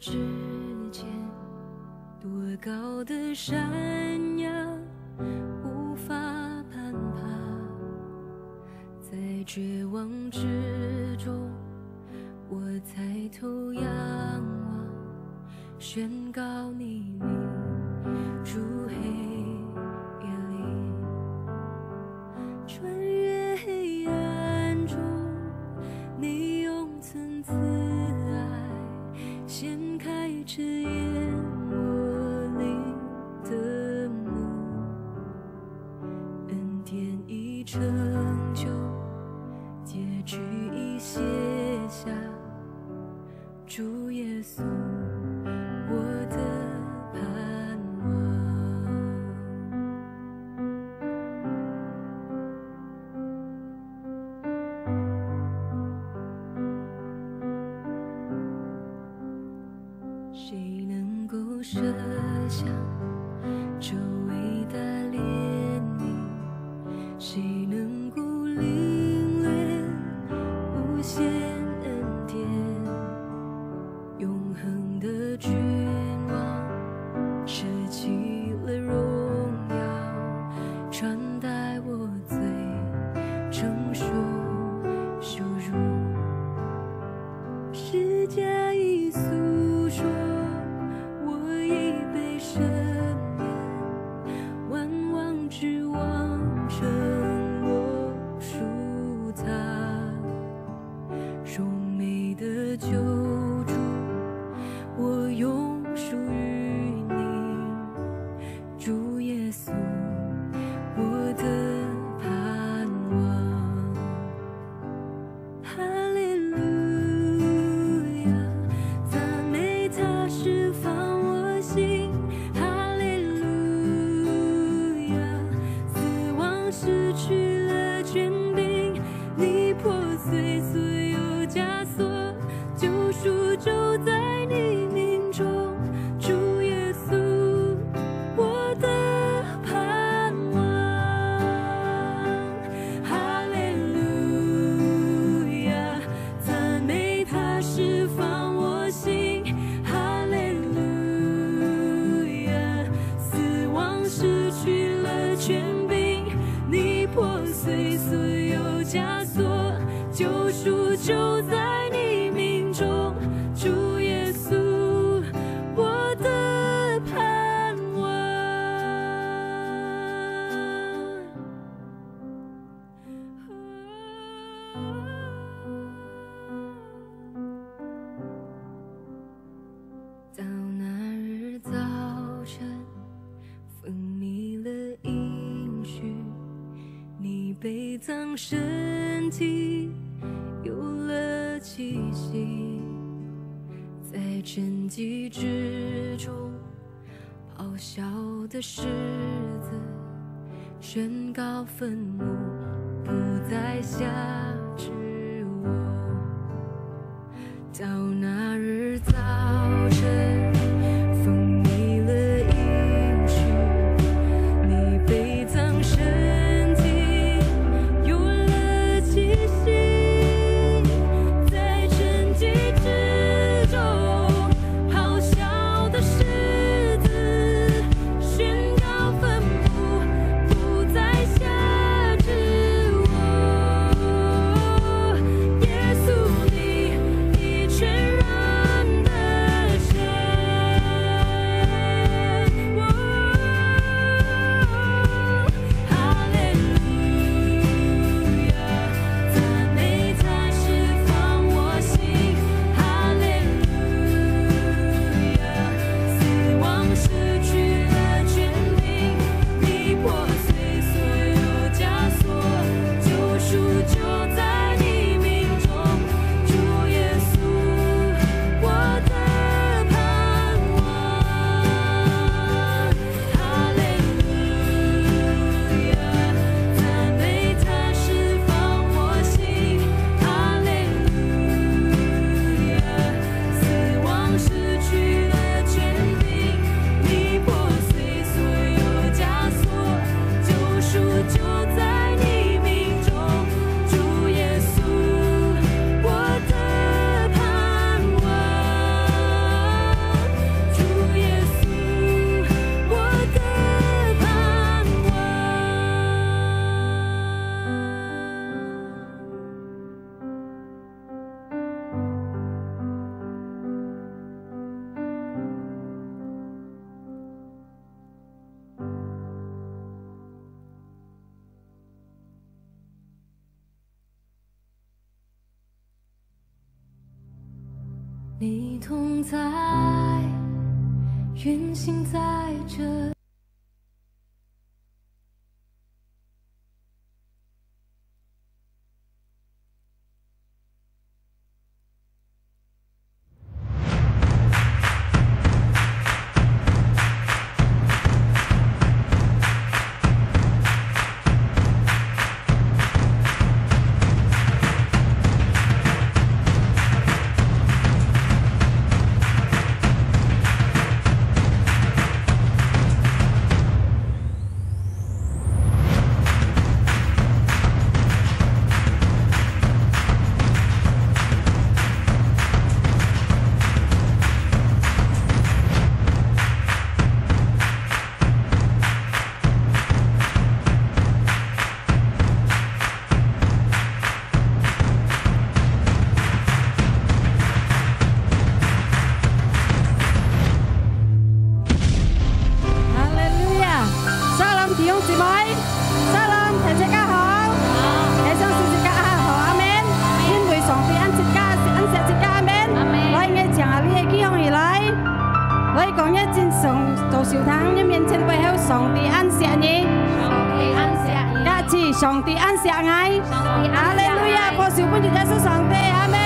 之间，多高的山崖无法攀爬，在绝望之中，我抬头仰望，宣告你名，主黑夜里，穿越黑暗中，你用层次爱掀开遮掩我灵的幕，恩典已成就，结局已写下，主耶稣我的盼望。谁能够设想这伟大怜悯？谁能够领略无限恩典？永恒的君王舍弃了荣耀，穿戴我罪，承受羞辱。世界已诉说，我已被赦免，万王之王成我属他，荣美的救主，我永属于你，主耶稣我的盼望。哈利路亚，赞美他释放我心。哈利路亚，死亡失去了权柄，你破碎所有枷锁，救赎就在你命中，主耶稣我的盼望。哈利路亚，赞美他释放我心。哈利路亚，死亡失去了权柄，你破碎所有枷锁，救赎就在你命中，主耶稣我的盼望。到那日早晨，风靡了应许，你被葬身体有了气息，在沉寂之中咆哮的狮子，宣告愤怒不再辖制我。到那日早晨，风靡了应许，你被葬身体有了气息，在沉寂之中咆哮的狮子，宣告愤怒不再辖制我。耶稣你已全然你同在，运行在这。上帝安息爱，哈利路亚！播小本就耶稣上帝，阿门。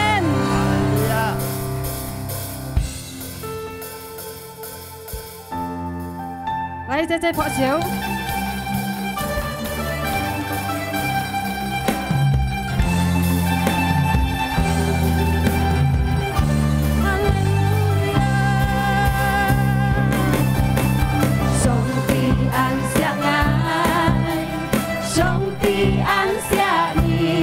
来，姐姐播小。爱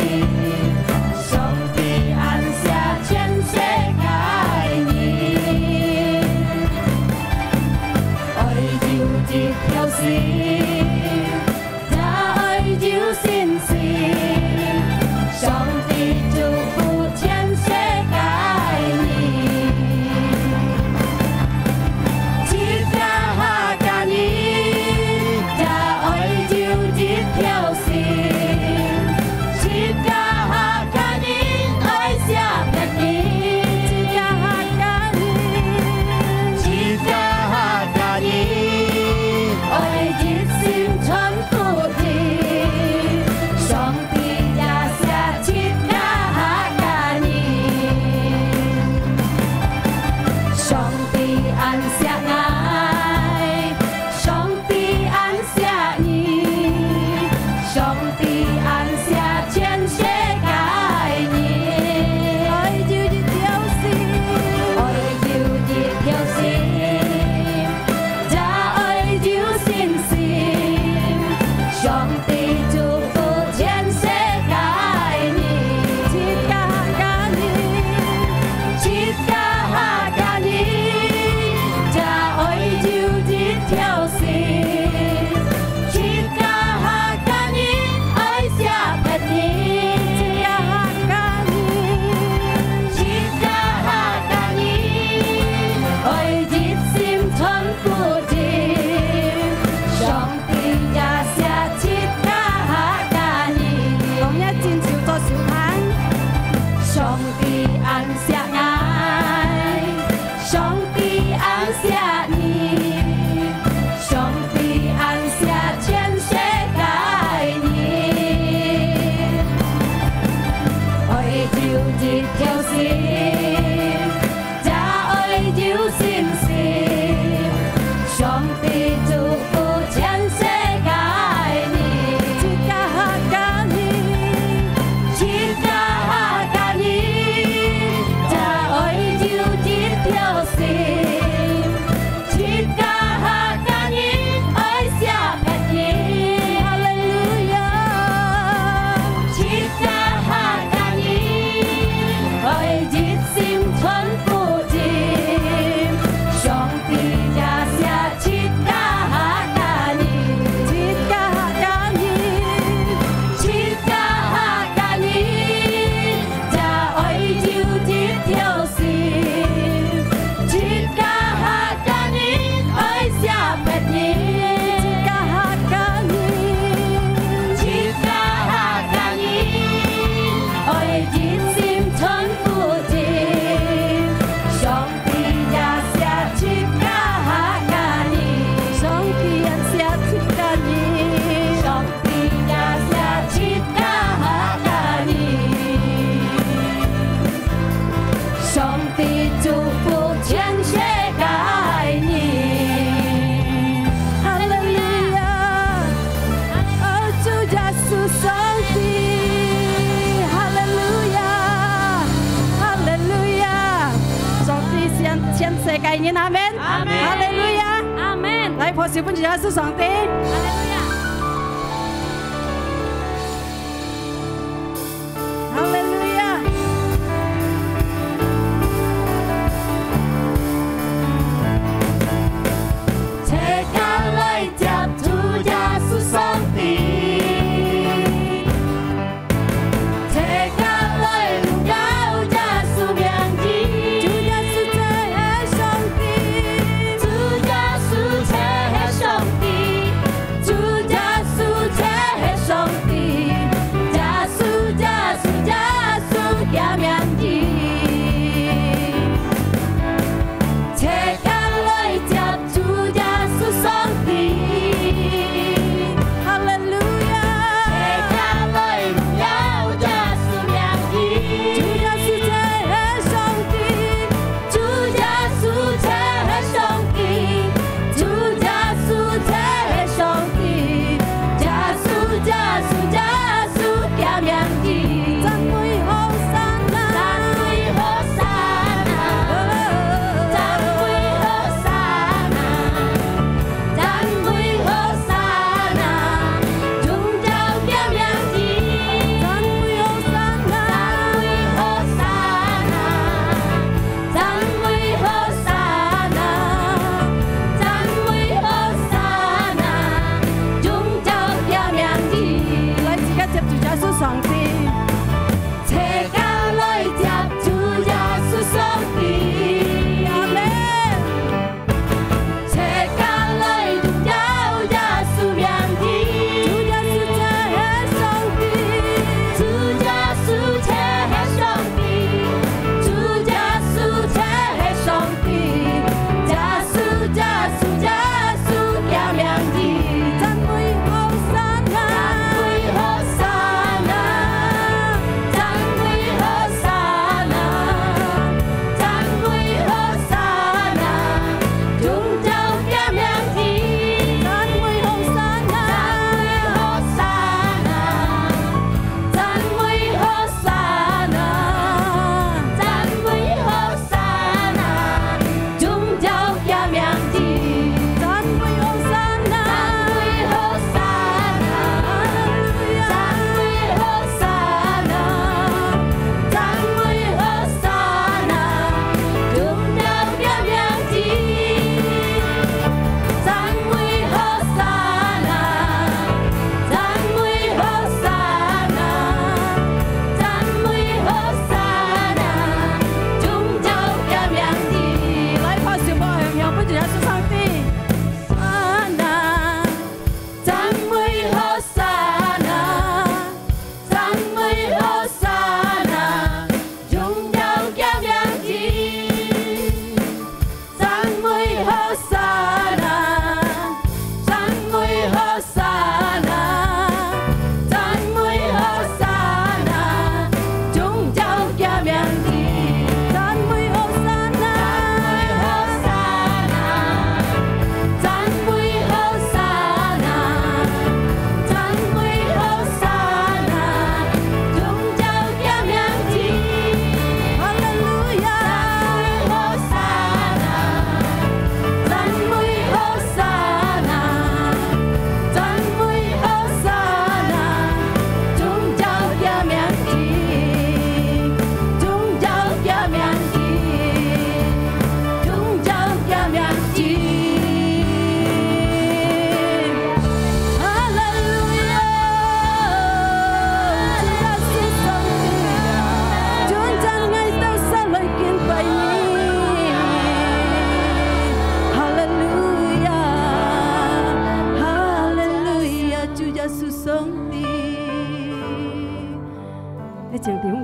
世界人，阿門。哈利路亞，阿門。來，破小本主耶穌上帝。哈利路亞。哈利路亞。切下來接主耶穌上帝。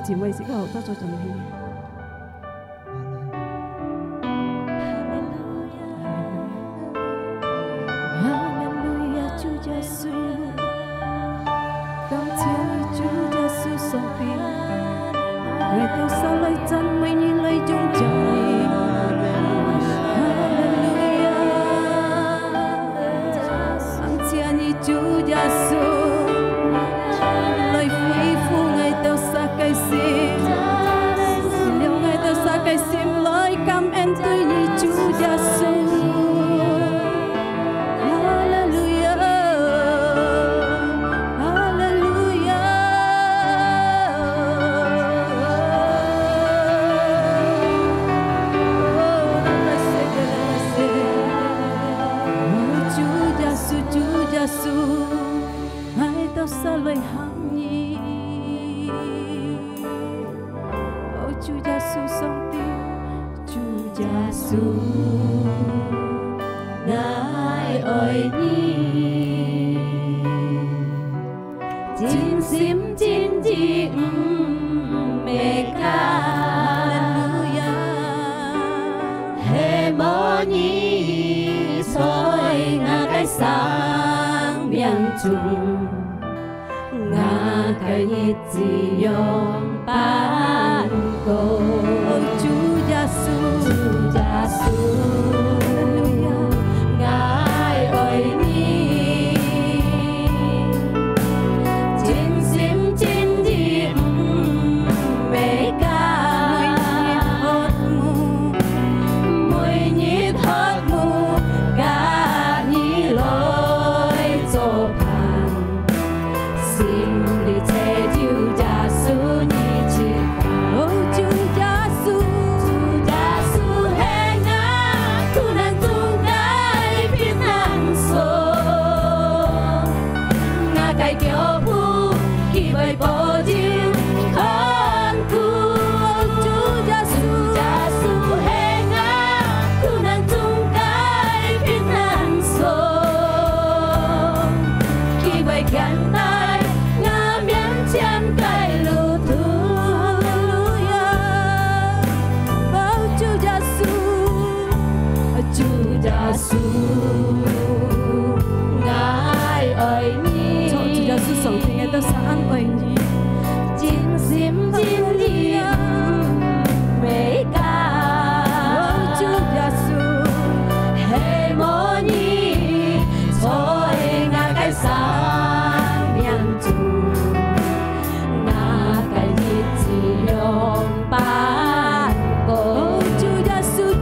姊妹時間好多咗陣氣。Giêsu ngài ơi nhi chính sim chính gì mẹ ca hệ mơ nhi soi ngã cái sáng miền trung ngã cái nhiệt gì yong ban cô Chúa Giêsu ngài ơi nhi chính sim chính gì mẹ ca mùi nhịp hót mù ca nhi lối cho bàn xin đi thế Chúa Giêsu nhi chỉ ô Chúa Giêsu hẹn ngã tu năng tung cái phía năng số ngã cái kiểu phu khi bởi bỏ chiếu con cu Chúa Giêsu hẹn ngã tu năng tung cái phía năng số khi bởi gắn tay ngã miếng chân cái lù thu Chúa Giêsu ngài ơi nhi cho Chúa Giêsu sống thì nghe tôi sáng ơi nhi chính sim chính đi mẹ ca Chúa Giêsu hệ mô nhi thôi ngài cái sáng miền trung ngài cái nhiệt gì yong ban cô Chúa Giêsu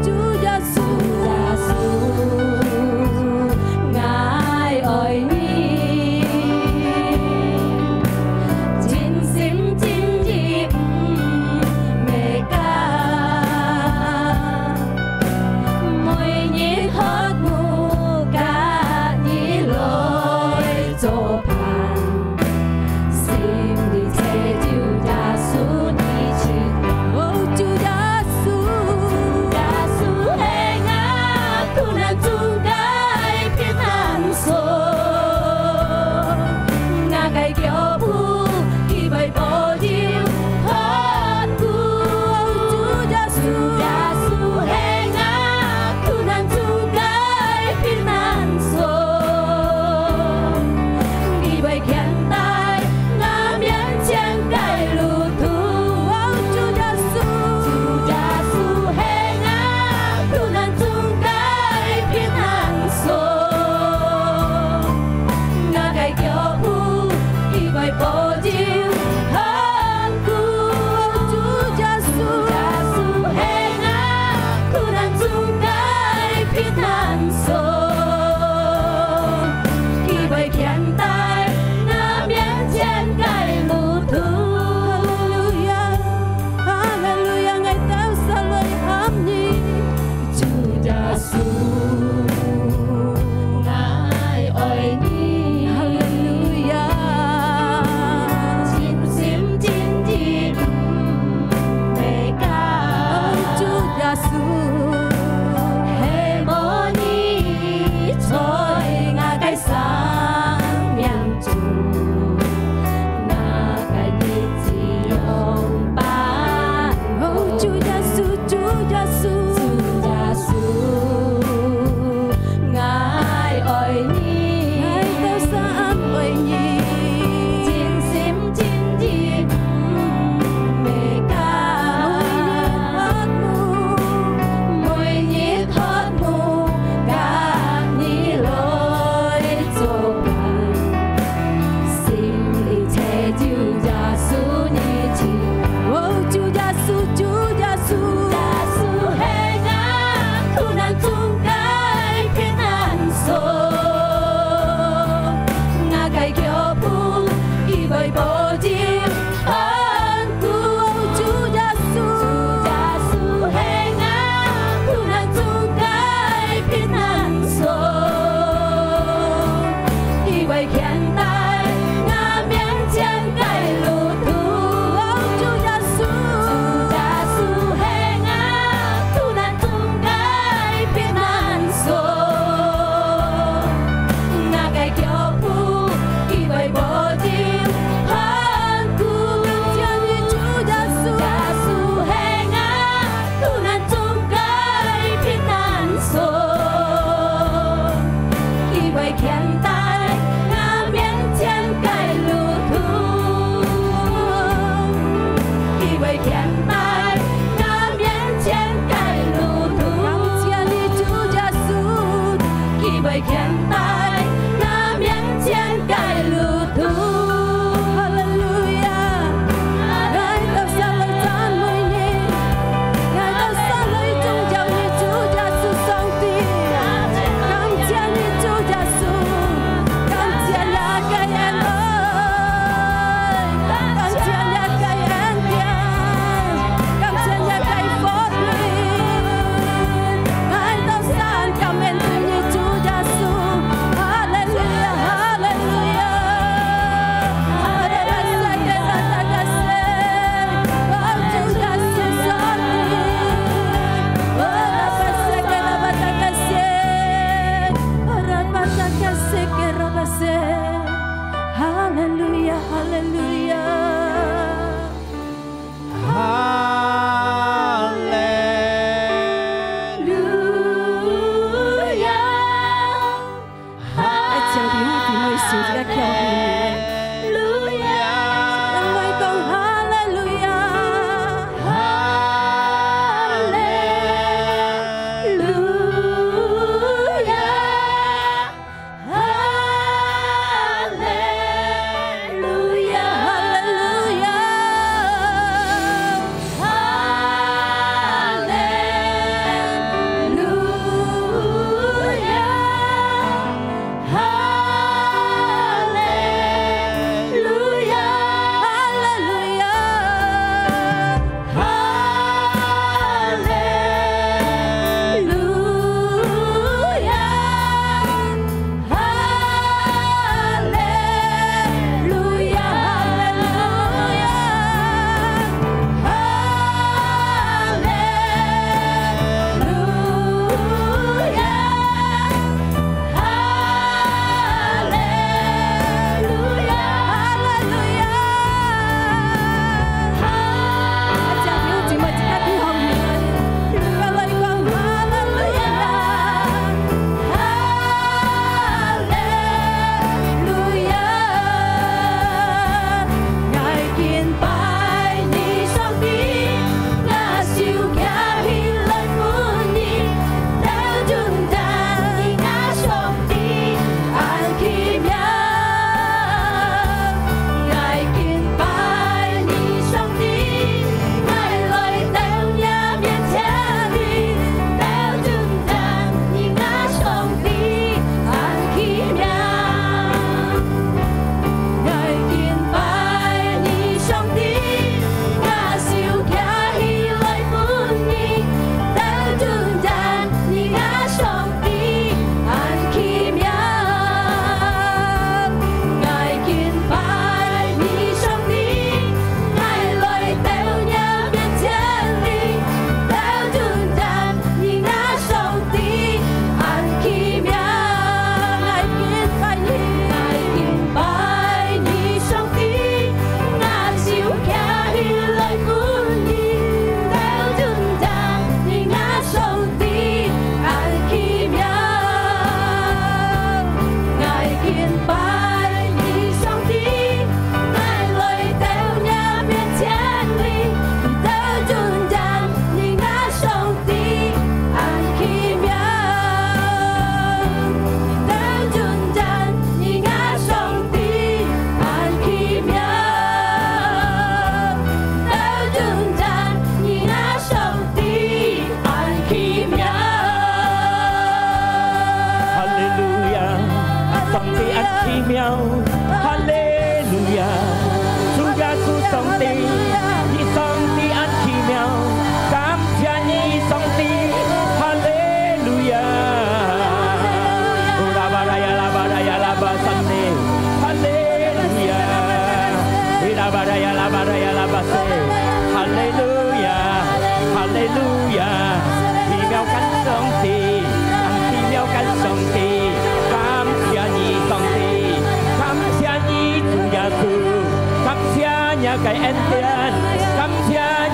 ơn tiền cảm ơn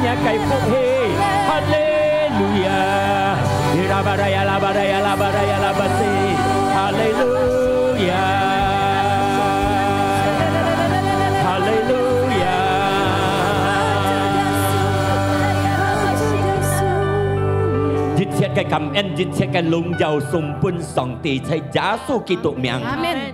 nhà cây phúc hy Hallelujah la baraya la baraya la baraya la basi Hallelujah Hallelujah Dịch thiết cái cảm ơn dịch thiết cái lung giàu sung bún song tỷ thay giá su kỳ tụ miệng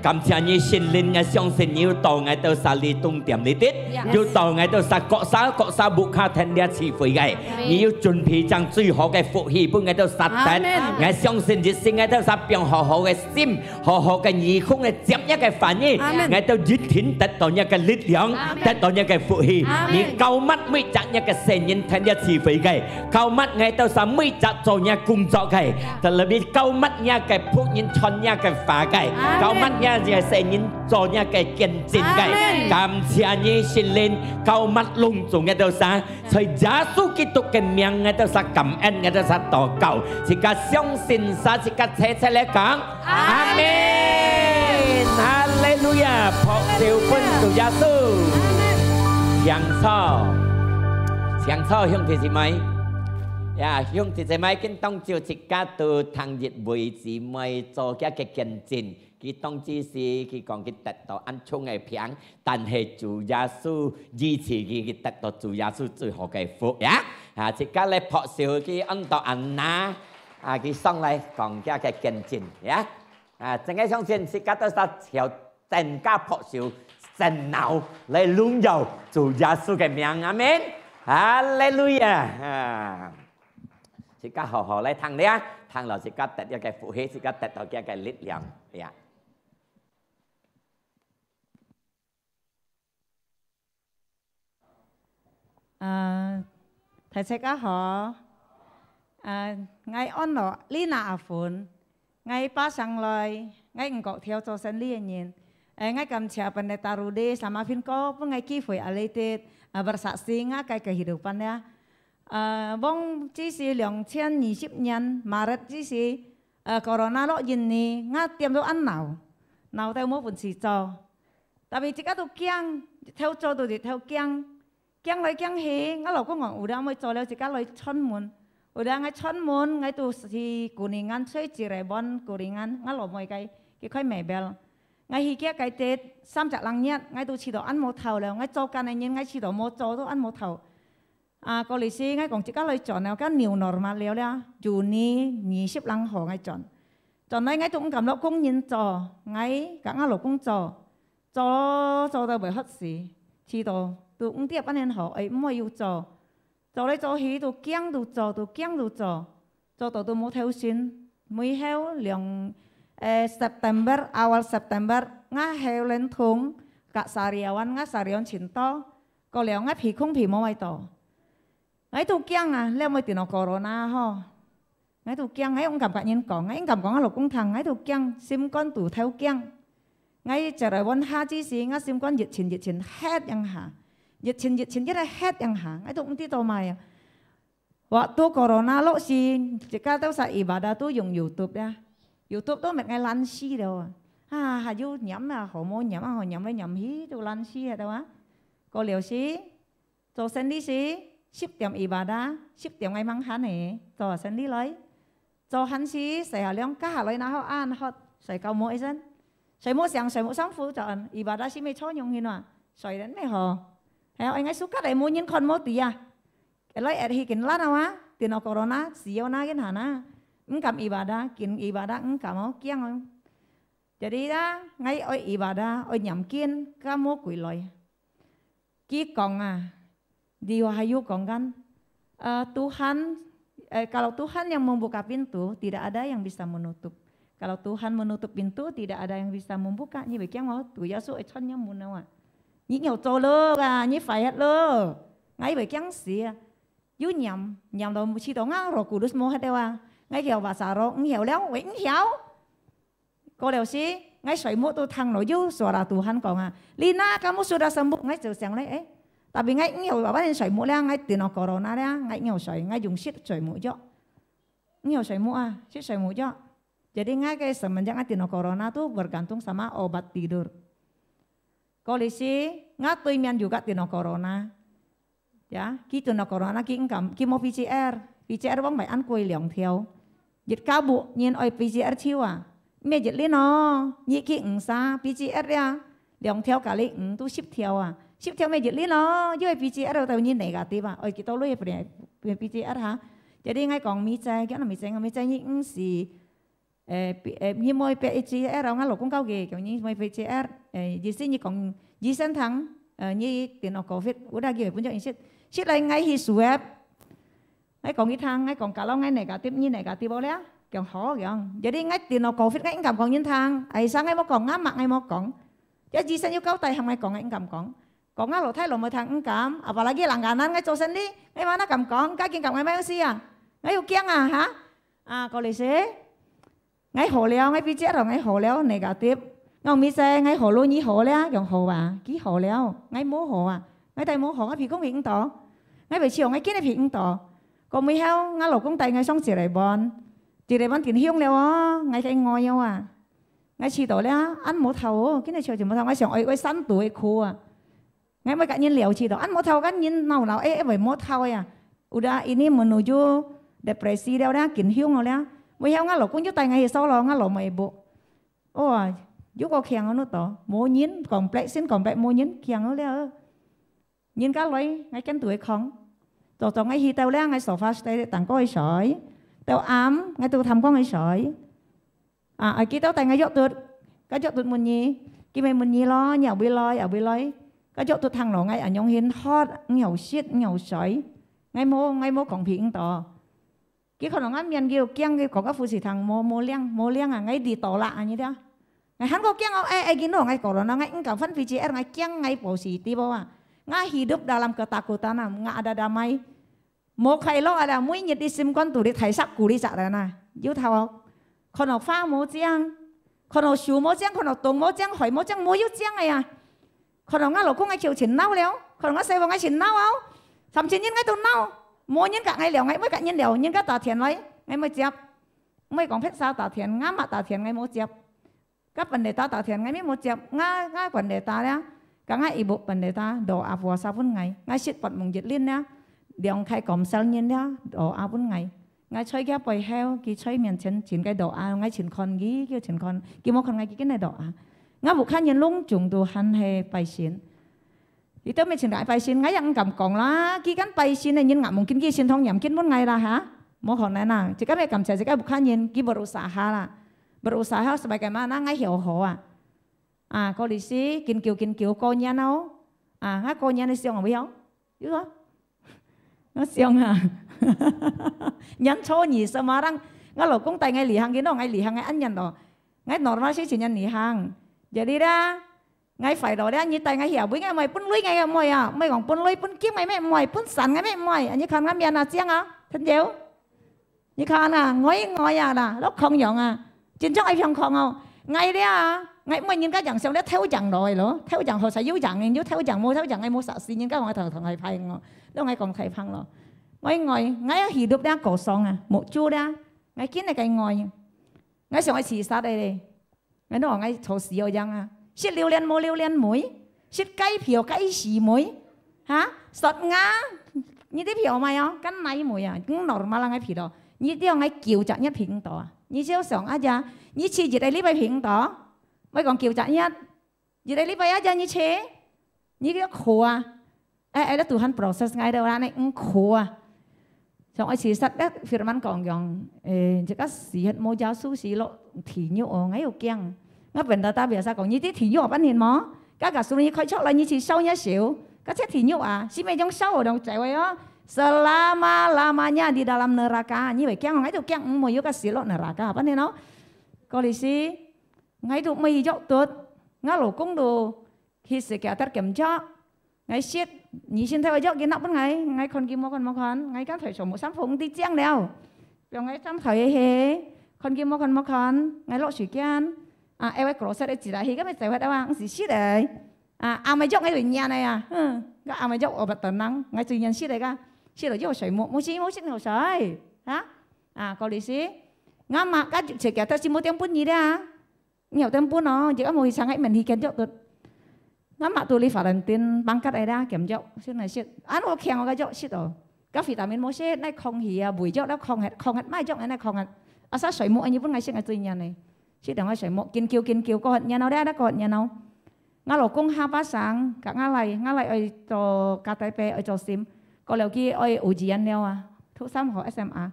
cảm ơn như sinh linh ngay xong sinh yêu tàu ngay tàu xa lý tung tiệm lý tiết yêu tàu ngay tàu xa cọ xa bụng khá thân đĩa chỉ phơi gầy yêu chuẩn bị chẳng truy họ cái phụ hi bụng ngay tàu sát tết ngay xong sinh dịch sinh ngay tàu xa biang họ cái sim họ cái nhị không cái chém nhá cái phản nhỉ ngay tàu dịch thính tết tàu nhá cái lít liang tết tàu nhá cái phụ hi nhị cao mắt mới chặt nhá cái sen nhân thân đĩa chỉ phơi gầy cao mắt ngay tàu xa mới chặt tàu nhá cùng cho cái thật là biết cao mắt nhá cái phụ nhân chọn nhá cái phá cái cao mắt nhá gì sen nhân cho nhá cái kiên trì cái cảm ơn như sinh linh cao mắt lung dùng ngay tàu xa thời giá su kỹ tục cái miệng ngay tàu xa cảm ơn ngay tàu xa tỏ cầu chỉ cả相信sa chỉ cả thế lại講Amen Hallelujah phật siêu quân chủ gia sư Sáng so hướng thì gì mấy hướng thì gì mấy cái tông chiều chỉ cả từ thằng dịch buổi chỉ mấy cho cái kiên trì cái tông chỉ si cái còn cái tật đó ăn chung ngày phiang但係主耶穌支持佢嘅得到主耶穌最好嘅福呀！即刻嚟撲笑佢安到安那佢上嚟講家嘅見證呀！正嘅相信即刻都實條正家撲笑神鬧嚟榮耀主耶穌嘅名阿們哈利路亞！即刻好好嚟聽你啊！聽落即刻得一個福氣，即刻得到一個力量呀！thầy sẽ có họ ngay on nọ lý nạ phun ngay ba sang lời ngay ngọ theo cho sinh liên nhìn ngay cầm chè pendeta rude sama fin ko pun ngay ki foi alete bersaksi ngay cái kehidupannya bong chỉ si 2020 nhân Maret chỉ si corona lo ini ngay tiêm đồ ăn nào theo mỗi phần xì cho tại vì chỉ có đồ kiêng theo cho đồ thì theo kiêng lại kiêng hé ngay lâu có ngọn udah mới cho leo chỉ có lời chọn muốn udah ngay chọn muốn ngay tu si kuningan chơi chỉ rebon kuningan ngay lâu mới cái khói mè bel ngay hi kia cái tết sam chặt lăng nhét ngay tu chỉ đồ ăn một thầu leo ngay cho cái này nhưng ngay chỉ đồ một cho đồ ăn một thầu có lý si ngay còn chỉ có lời chọn nào cái nhiều normal leo leo Juni 20 lăng hồ ngay chọn này ngay tu cũng cảm lo cũng nhìn cho ngay cả ngay lâu cũng cho đâu bởi hết gì chỉ đồ tôi cũng tiếp anh em họ ấy mới yêu cho lấy cho hí tôi kiêng cho tôi muốn theo xin mới theo lượng September awal September ngã theo lên thùng cả sariawan chín to có lẽ ngã phì không phì mới to ấy tôi kiêng leo mới tiền corona ho ấy tôi kiêng ấy ông cảm cả nhân còn ấy cảm có lộc cũng thằng ấy tôi kiêng sim con tủ theo kiêng ấy chờ đợiวัน5chỉ gì ngã sim con dịch trình hếtยังhả dịch trình cái này hết yang hang, itu mesti tahu maya. Waktu corona lo si, jika tahu saya ibadah tu dùng YouTube ya, YouTube tu mereka lansi dah. Haju nhắm họ nhắm với nhắm hí tu lansi ada wah. Kau lihat si, tu sendiri si, ship tiap ibadah, ship tiap ngai mang han tu sendiri loi. Tu han si, saya liang kah loi nah an hot, saya kau mau isen, saya mau sang phu chọn ibadah si me cho nhung hin wah, saya đến mấy họ. Anh ấy suka đấy muốn những con mốt tì cái lấy ở đây kiến lát nào á tiền nó corona xíu na cái hả na cầm ibadah kiến ibadah cầm máu kiêng không jadi đó ngay ở ibadah ở nhầm kiên kamu quỷ loi kí còn di wahyu còn kan Tuhan kalau Tuhan yang membuka pintu tidak ada yang bisa menutup kalau Tuhan menutup pintu tidak ada yang bisa membuka như vậy kiêng máu tụi giáo sư chân nhau muốn nào nhị nhiều trâu lơ nhị phải hết lơ ngay bởi kiêng xì dú nhầm đâu chỉ đó ngang rồi cú đứt mồ hết đâu ngay hiểu bà xã rồi hiểu léo vĩnh hiểu cô đều xí ngay sợi mũ tôi thằng nói dú sửa là Tuhan còn Lina kamu sudah sembuh ngay chiều sáng đấy tapi ngay hiểu bà bắt sợi mũ léo ngay từ nó corona đấy ngay nhiều sợi ngay dùng shit sợi mũ cho nhiều sợi mũ shit sợi mũ cho jadi ngay cái semenjak ngay từ nó corona tuh bergantung sama obat tidur. Kondisi nggak tuh imian juga tino corona. dạ khi tụi nó corona khi cầm khi mua PCR bóng mày ăn quay liỏng theo dịch cao bộ nhiên oi PCR chiêu à mẹ dịch lên nó nhị khi xa PCR ra liỏng theo cả lệnh tu ship theo mẹ dịch lên nó dưới PCR đâu tao nhìn này cả tí mà oi cái tao lấy về PCR hả jadi ngay còn mi trái cái là mi trái những gì như mỗi PCR đâu ngay lúc cũng cao ghê kiểu như mỗi PCR gì xin như còn gì sinh thắng như tiền nó Covid udah gitu pun jadi shit lại ngay hi swab ngay còn cái thang ngay còn cả lâu ngay negatif như negatif boleh kiểu khó kiểu jadi ngay tiền nó Covid ngay cầm còn những thang ấy sáng ngay mau còn ngắm mặt ngay mau còn jadi gì sinh như cao tay hàng ngay còn ngay cầm còn ngay lộ thay lộ mới thằng cầm apalagi langganan ngay cho sinh đi ngay mana cầm còn cái kia cầm ngay mấy gì à ngay yêu kiêng à hả có lý thế ngay hồ leo ngay PCR rồi ngay hồ leo negatif ngon mi xe ngay hồ luôn như hồ leo kiểu hồ à ký hồ leo ngay mố hồ à ngay tay mố hồ ngay bị công việc tỏ ngay về chiều ngay kia này bị tỏ còn mi heo ngay lộc công tay ngay xong chỉ lại bọn tiền hiung leo ngay cái ngồi nhau à ngay chỉ tỏ leo ăn mố thầu cái này chiều chỉ mố thầu ngay xong ơi sắn tuổi khô à ngay mấy cái nhân liệu chỉ tỏ ăn mố thầu cái nhân nào ấy vậy mố thầu à udah ini menuju depresi đeo đó kiến hiung rồi leo mi heo ngay lộc cũng giúp tay ngay sau lo ngay lộc mày bộ giúp có khen nó tỏ mua nhín complex xin complex mua nhín khen nó lẽ nhìn cá lấy ngay cái tuổi không tổ ngay khi tao lẽ ngay sofa stay tặng có ai sỏi tao ám ngay tao thầm có ai sỏi ở kia tao tay ngay dốt tụt muốn nhí kia mày muốn nhí lo nhậu bị loi cái dốt tụt thằng nó ngay ở nhông hiến hot nhậu shit nhậu sỏi ngay mua còn phiền tỏ kia còn nó miền kêu kiêng có các phụ sĩ thằng mua liang à ngay đi tỏ lạ như thế ngày hắn có kiêng ai gini dong ngay corona ngay enggak fan PCR ngay kiêng ngay positif bahwa ngay hidup dalam ketakutan nggak ada damai mau khai lo ada mũi nhiệt đi sim con tủ đi thấy sắc củ đi chả đây này yêu thao con học pha mố chiang con học sưu mố chiang con học tùng mố chiang hỏi mố chiang mố yêu chiang này à con học ngay lộc cũng ngay chiều chỉnh nâu léo con học ngay xây vào ngay chỉnh nâu áo thậm chí những ngay tụi nâu mố những cả ngay léo ngay mới cả những léo những cái tà thiền lấy ngay mới chép mới còn phép sao tà thiền ngắm mặt tà thiền ngay mố chép các vấn đề ta tạo thiền ngay mấy một chập ngay vấn đề ta đấy cả ngay ibu vấn đề ta đồ áp vào sao vun ngày ngay shit bật mùng dịch liên nhá điong khai cổng sao nhiên nhá đồ áp vun ngày ngay chơi cái bồi heo kí chơi miền chân chín cái đồ áp ngay chín con gí kêu chín con kí một con ngay cái này đồ áp ngay buộc khăn nhiên lung trùng đồ han he bài xin thì tôi mới chín đại bài xin ngay ăn cầm còng lá kí cắn bài xin này nhiên ngậm mùng kín kí xin thông nhầm kín muốn ngày là hả một con này nè chỉ cái này cầm chạy chỉ cái buộc khăn nhiên kí berusaha là berusaha sebagaimana ngay hiểu họ có lý sĩ kinh kiều cô nhà nào ngay cô nhà này xiong không biết không biết không nó xiong à nhắn cho nhỉ sao mà đang ngay lộc công tay ngay lì hàng cái đó ngay lì hàng ngay ăn nhận đó ngay normal sih chỉ nhận lì hàng jadi ra ngay phải đó đấy như tay ngay hiểu với ngay mày pun lưới ngay mày à mày còn pun lưới pun kiếm mày mày pun sẵn ngay mày anh như khăn ngay miền nào xiang à thân chéo như khăn ngói à là lúc không nhận à chính trong ai không không ngay đấy à ngay mình những cái chẳng xong đấy theo chẳng rồi đó theo chẳng họ sẽ yếu chẳng yếu theo chẳng ngay mua sợ xí những cái họ thằng thầy phải đâu ngay còn thầy phăng rồi ngay hì đục đang cổ song à một chu đã ngay kiến này cái ngồi ngay xong ai xì sát đây đây ngay đó ngay thổ xì ở giang à xịt liu liên muối xịt cây phiểu cây xì muối hả sọt ngá như thế phiểu mày á cái này muối à cũng normal là ngay phiểu đó như thế ngay kiểu chặt nhất phiểu đó như chiếu sòng á cha như chi gì đây lấy bài phiền đó mấy còn kiểu chặt nhất gì đây lấy bài á cha như thế như cái khổ à ai đã tụi hắn process ngay đầu ra này khổ à xong ai chỉ sát đất firman còn dòng chỉ có sĩ hết mô giáo sư sĩ lộ thì nhiều ở ngay ở kiang ngay vấn đề ta bây giờ còn như thế thì nhiều ở bên hiền mó các cả số này khơi chót là như chỉ sâu nhá xíu các thế thì nhiều à xí mấy trong sâu ở đồng chạy vậy á selama-lamanya di dalam neraka như vậy kiang ngay tụi kiang mới vô cái xí lộ neraka bên này nó có lý sĩ ngay tụi mày dọc tốt ngay lỗ cũng đồ khi sự kéo tắt kiểm tra ngay shit nhị xin theo dọc cái nắp bên ngay con kim một con ngay các thầy số một sản phẩm đi chiang đeo rồi ngay trong thầy he con kim một con ngay lộ水gian em ấy cross chỉ là khi các mày giải quyết đâu à gì shit đấy mày dọc ngay ở nhà này à cái mày dọc ở bậc tầng năng ngay tự nhiên shit đấy cả shit ở chỗ水một shit ngầu sợi hả có lý sĩ ngay mà các sự kéo tắt chỉ một tiếng phút gì đấy nhiều tiếng phút nó chỉ có một sáng ấy mình thì kiến chọn được ngắm mặt tôi đi phá lần tin băng cắt ai đã kiểm dọc xin này xin ăn có khen cái dọc xin rồi các vitamin mỗi xe này không hì buổi dọc đó không hết mai dọc này không hết à sao sợi mũ anh như vẫn ngày xin ngày tươi nhà này xin đừng ai sợi mũ kiên kiều có hết nhà nào đã có hết nhà nào ngã lỗ cung 2-3 sáng cả ngã lại ở cho KTP ở cho sim có liệu kia ở uji anh neo à thuốc xăm họ SMA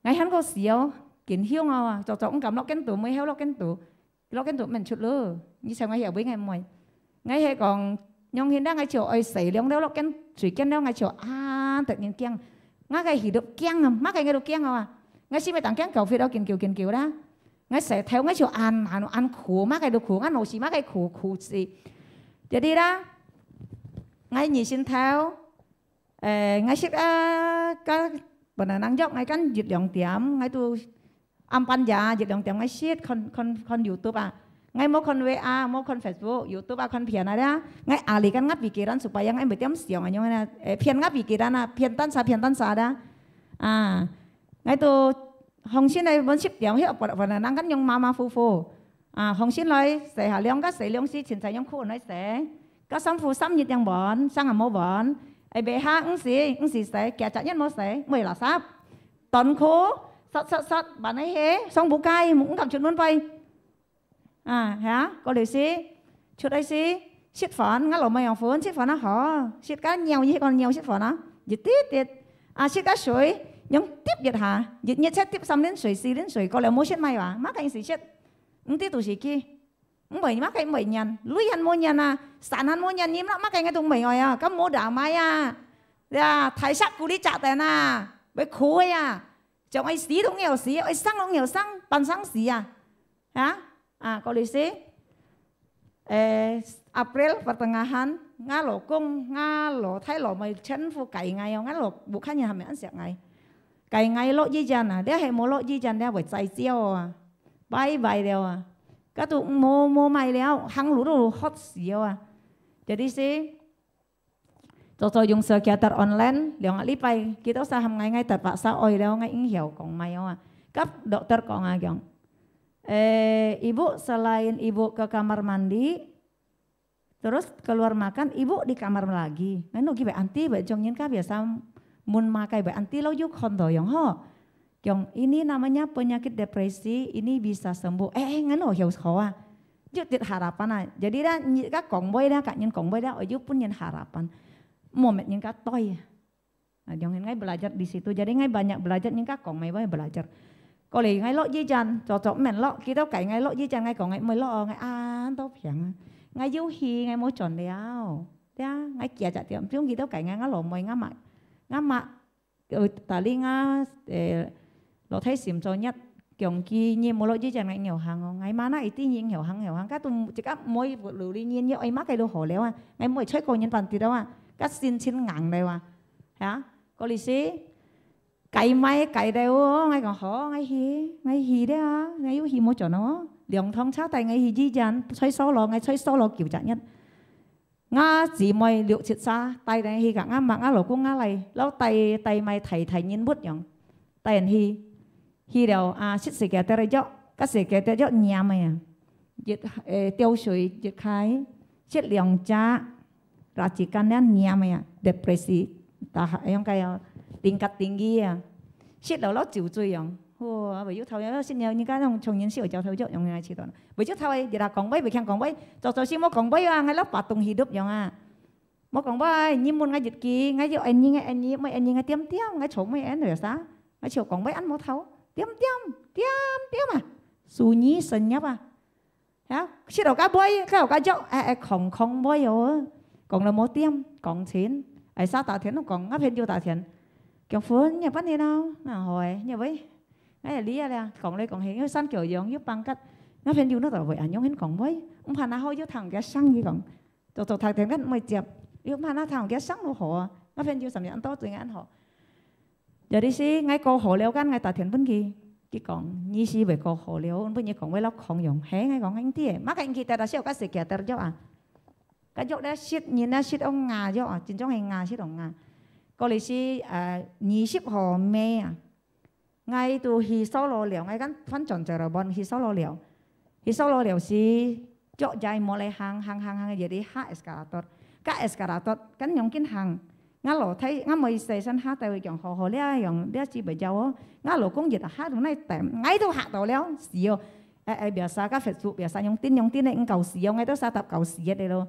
ngày hắn có xíu kiến hiếu à cho ông cầm lóc cái tủ mới héo lóc cái tủ mình chút lơ như sao ngày hiểu với ngày mồi ngày hay còn nhong hiện đang ngày chiều ở sấy liong đeo lóc cái thủy cái đeo ngày chiều tự nhiên kiêng ngã cái hỉ được kiêng à mắc cái ngày được kiêng à ngày xin mày tặng kiêng cầu phi đó kiên kiều đó ngay sẽ theo ngay chiều ăn khổ mắc cái đồ khổ ăn nấu xí mắc cái khổ gì jadi đó ngay nhị xin theo ngay xin cái bọn nó năng dốc ngay căn dịch lượng tiệm ngay tu âm pan giả dịch lượng tiệm ngay xin con YouTube à ngay mỗi con VA mỗi con Facebook YouTube à con phiền này đó ngay ali kan ngáp pikiran supaya ngay bertiam siang aja ngay phiền ngáp pikiran à phiền tan sa đó à ngay tu Hồng xin này vẫn ship điểm hiệu bọn nó năng cắn nhung mama phu à Hồng xin lời sẽ hà liang các sẽ liang si chuyển nhung khu nói sẽ các xăm phu xăm nhiệt nhung bọn sang ở mô bọn ai bé ha ứng sĩ sẽ kẻ chặt nhất mô sẽ mày là sáp tấn khố sắt bạn ấy hé xong bố cay cũng cầm chuyện luôn vậy à hả có điều gì chút đây gì ship phản ngắt lỗ mày học phun ship phản nó họ ship cá nhiều như còn nhiều ship phản nó dịch tiết à ship cá suối nhưng tiếp dịch hả dịch nhất xét tiếp xăm đến suối có lẽ mua ship mày à mắc anh sĩ ship ứng tiếp tụ sĩ kia mày mắc anh mày nhằn lui hắn mua nhằn à sản hắn mua nhằn nhím lắm mắc anh cái tụng mày rồi à các mua đảo mai à ya thái sắc cú đi chặt tiền à với khối à chồng ai xí đúng nghèo xí ai sang đúng nghèo sang bàn sang xí à hả à có lý xí April pertengahan ngã lỗ cung ngã lỗ thay lỗ mày chân phu cày ngày ngã lỗ buộc khách nhà mình ăn sẹo ngày cày ngày lỗ gì chăn à để hay mua lỗ gì chăn để phải chạy chiêu à bay đều à các tụ mua màyแล้วhăng lũ đồ hot xíu à jadi sih cho dùng scan online liang ali pai kita usah ngay terpaksa oi leo ngay hiểu còn mày à cấp dokter còn à kong ibu selain ibu ke kamar mandi terus keluar makan ibu di kamar lagi ngay no gibe anti ba jong nyen ka biasa mun makai ba anti lo yuk hondo yang ho kong ini namanya penyakit depresi ini bisa sembuh ngay no hiểu khó à Jadi harapan à jadi dah các kong boy dah kak nyen kong boy dah oju pun nyen harapan moment yang katoy, jangan ngay belajar di situ. Jadi ngay banyak belajar yang kak kong mai banyak belajar. Kalau ngay lo jijan, cocok men lo kita kayak ngay lo jijan ngay kong ngay mai lo ngay tao piang, ngay yêu hi ngay mau chọn đeo, ya ngay kia chặt tiệm chúng kita kayak ngay lo mai ngắm mặt, tali ngay lo thấy sim cho nhất. Kiểu kia như một lỗi chỉ ngay nhiều hàng ngay má này tí nhiên nhiều hàng các tụi chỉ các môi vượt lùi đi nhiên như ấy mắc cái đồ hổ léo à ngay môi chơi coi nhân bản thì đâu à các xin ngẳng đây à hả có lý sĩ cày máy cày đều ngay còn khó ngay hì đấy à ngay yếu hì môi chỗ nó đường thông cháo tay ngay hì gì chán chơi solo kiểu chả nhất ngã chỉ mày liệu chết xa tay này hì cả ngã lỗ cũng ngã này lâu tay mày thầy nhiên bút nhỏng tay hì khi đầu xích xì kẹt tới chỗ các xì kẹt tới chỗ nhà mày à dịch tiêu sủi dịch khai xích liang cha racikan dan nhà mày à depresi yang kayak tingkat tinggi à xích đầu lót chịu chui yang bởi vì thầu nhớ xin nhớ những cái trong nhân sự cho thầu chỗ yang ngay chỉ toàn bởi chứ thầu ấy là còn bấy bởi khen còn bấy cho xin mua còn bấy ngay lớp bát tung hidup yang à mua còn bấy nhưng muốn ngay dịch kỳ ngay chỗ anh như mấy anh như ngay tiêm ngay chỗ mấy anh rồi sao ngay chỗ còn bấy ăn mua thầu tiêm à sunyi senyap à hả khi đầu cá bơi cái đầu cá chậu không bơi rồi còn là một tiêm còn chín ai sao tạ thiện nó còn ngáp hết vô tạ thiện kiểu phun nhà bắt đi đâu hỏi nhà với cái là lý à còn đây còn hiện san kiểu giống giúp bằng cách ngáp hết vô nó tạo vậy nhóm hết còn bơi ông hà na hôi vô thằng cái xăng gì còn tổ thằng thiện cái mày chẹp yêu hà na thằng cái xăng nó họ ngáp hết vô sầm nhãn tốt từ ngãn họ jadi sih ngay câu hỏi leo kan ngay tạ thiện vấn gì cái còn như si về câu hỏi leo vấn gì còn với lóc không dùng hé ngay còn anh tía mắc anh kita đã siêu các sự kiện cho à cái chỗ đó shit nhìn nó shit ông ngà cho à chính trong hành ngà shit ông ngà có lý si nhị ship họ mê à ngay từ hi solo liều ngay cái phân chọn chờ rồi bọn hi solo liều si chỗ dài mò lại hàng jadi ha eskalator kan nhong kin hàng ngã lỗ thấy ngã mới xây sân ha tại vì chọn hồ lẽ dòng lẽ chỉ bây giờ ngã lỗ cũng dịch ha tụi này tèm ngay đâu hạ đầu léo xìu biasa các Facebook biasa nhong tin này cầu xìu ngay đâu sa tập cầu xìu đây luôn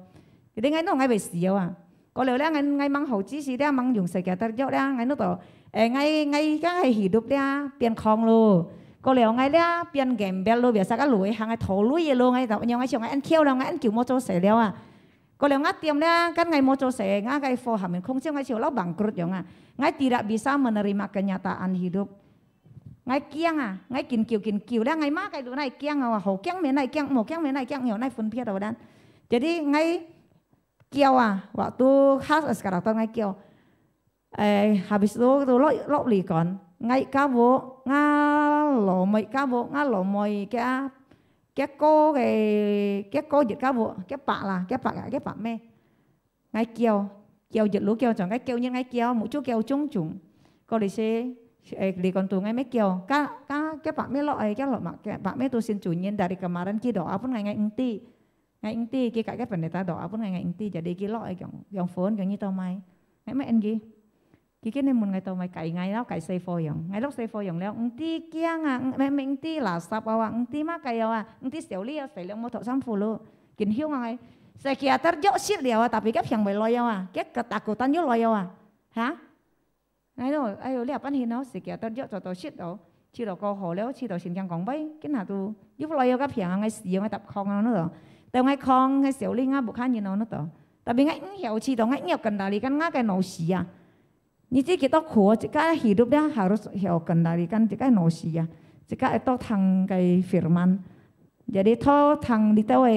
thì ngay nó ngay bị xìu à có lẽ ngay mang hậu chỉ lẽ mang dùng sợi kẹt cho lẽ ngay nó tổ ngay cái hỉ đục lẽ tiền khong luôn có lẽ ngay lẽ tiền game bel luôn biasa các lùi hàng ngay thầu lùi luôn ngay tập nhau ngay chiều ngay ăn kêu đâu ngay ăn kiểu mua cho sợi leo à có lẽ ngắt tiêm lẽ kan ngay mau cho saya ngay for hamin không sih ngay chiều lão bangkrut ya ngay tidak bisa menerima kenyataan hidup ngay kiang ngay kin kiu lẽ ngay má cái đứa này kiang hồ kiang mấy này kiang một kiang mấy này kiang nhiều này phun pia đầu đan jadi ngay kiau waktu khas sekarang tuh ngay kiau habis itu tuh lo li kon ngay cá bộ ngalo mấy cá bộ ngalo mấy cái cô dịch cá bộ cái bạ mê ngay kêu dịch lúa kêu chọn cái kêu như ngay kêu mỗi chú kêu chung cô đi xe đi còn tù ngay mấy kêu cái bạ mê loại cái loại cái bạ mê tôi xin chủ nhân dari kemarin kia doa pun ngay inti kia cái phần này ta doa pun ngay inti jadi kia loại dòng phone như tao mày ngay mấy anh gì cái này muốn ngày tàu mày cày ngay đó cày xây phôi dòng ngay lúc xây phôi dòng leo tí kia mẹ tí là sập tí má cày tí xẻo li xẻo leo mua thọ sam phù luôn kín hiu ngay xây kia tao dỗ xít liao tapi cái phèn mày loy cái ketakutan dỗ loy hả ngay đó ai liệp ăn hin nó xây kia tao dỗ cho tao xít đó chỉ đầu câu hồ leo chỉ đầu xin chăng còn bay cái nào tu giúp loy cái phèn ngay xỉu ngay tập khong nó rồi tao ngay khong ngay xẻo li ngay buộc hai như nó tao tapi ngay hiểu chỉ đầu ngay nhiều cần đào đi cái ngay cái nấu xì Niti kita kuat, jika hidup dia harus kendalikan jika nosi ya, jika itu tang kayak firman, jadi itu tang di tahu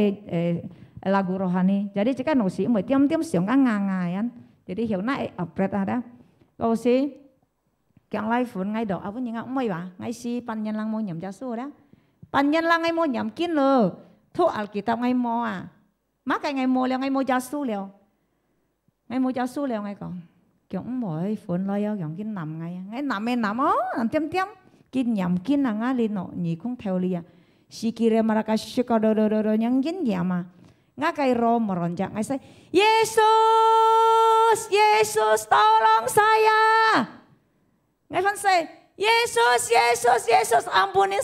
lagu rohani, jadi jika nosi, mau tiam siang ngangayan, jadi hiểu nãy upgrade ada, kalau si, yang lain pun ngay doa pun yang mau ya, ngay si panjang lang mau nyam jasu ada, panjang lang ngay mau nyam kin lo, tu Alkitab ngay mau maka ngay mau jasu leo, ngay mau jasu leo ngay kong. Kiểu mỗi phun lo yêu kiểu kinh nằm ngay nằm em nằm nằm tiêm kinh nhầm kinh là ngã lên nọ nhị cũng theo lia si kira mereka suka do yang kinh nhầm ngã cái ro meronjak ngay say Yesus tolong saya ngay phân say Yesus ampunin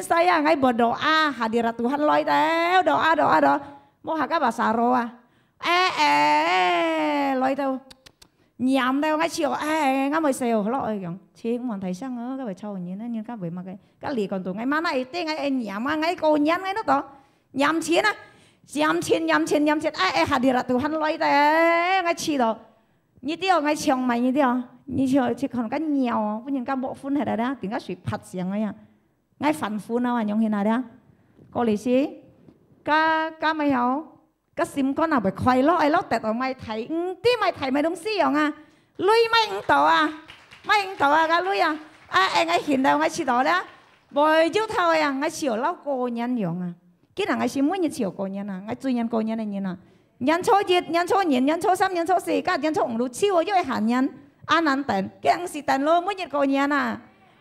saya ngay berdoa hadirat Tuhan loi teo doa mau haka bahasa roa loi teo nhảm đâu ngay chiều ngay mới xèo lọi kiểu chị cũng muốn thấy sang nữa các bài trâu như thế nhưng các bài mà cái lì còn tụi ngay má này tên ngay nhảm ngay cô nhắn ngay nó to nhảm chiến hadirat Tuhan loi teh ngay chi đó như tiêu ngay chiong mày như tiêu như chiều chỉ còn cái nhiều với những các bộ phun này đó tiếng các suy phật xiang ngay phản phun nào nhung hiện nay đó có lý gì các mày hiểu cái sim con nào phải khoai lo ai loแต่ต่อไม่ไถที่ไม่ไถไม่ต้องเสียงลุยไม่ต่อกันลุยไงเห็นแล้วไงฉีดต่อแล้วบ่อยจิ้วเท่าไงเฉียวเล่าโกยันอย่างcái nàoไงชิมไม่ยันเฉียวโกยันไงจุยยันโกยันอะไรยันยันโชว์1ยันโชว์2ยันโชว์3ยันโชว์4ก็ยันโชว์5รู้ชิวย่อยหันยันนั้นแต่cái yang siแต่loไม่ยันโกยัน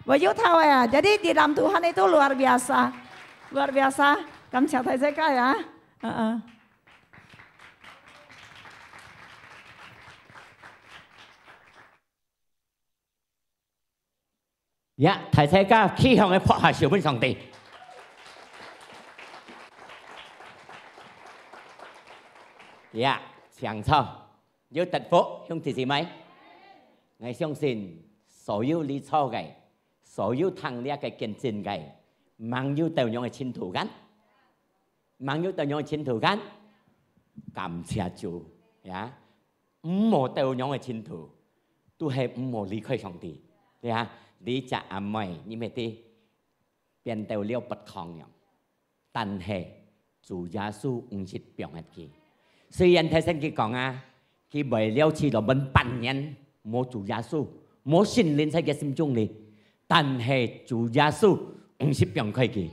บ่อยจิ้วเท่าjadi di dalam Tuhan itu luar biasa kamu catat saya ya dạ thầy thế ca khi họ nghe phật hạ siêu bên sòng tì dạ chẳng sao yêu tật phúc không thì gì mấy ngày xong xin sở yêu lý cho gầy sở yêu thằng lia cái kiện trình gầy mang yêu tàu nhau trên thủ gắn cảm謝chủ dạ mồ tàu nhau trên thủ tôi hay mồ lý khơi sòng tì dạ lý trả mày như thế thì biến tàu liêu bật khong nhở但係主耶穌唔係表現嘅，雖然睇聖經講佢為了知道本人冇主耶穌，冇聖靈喺佢心中裡，但係主耶穌唔係表現嘅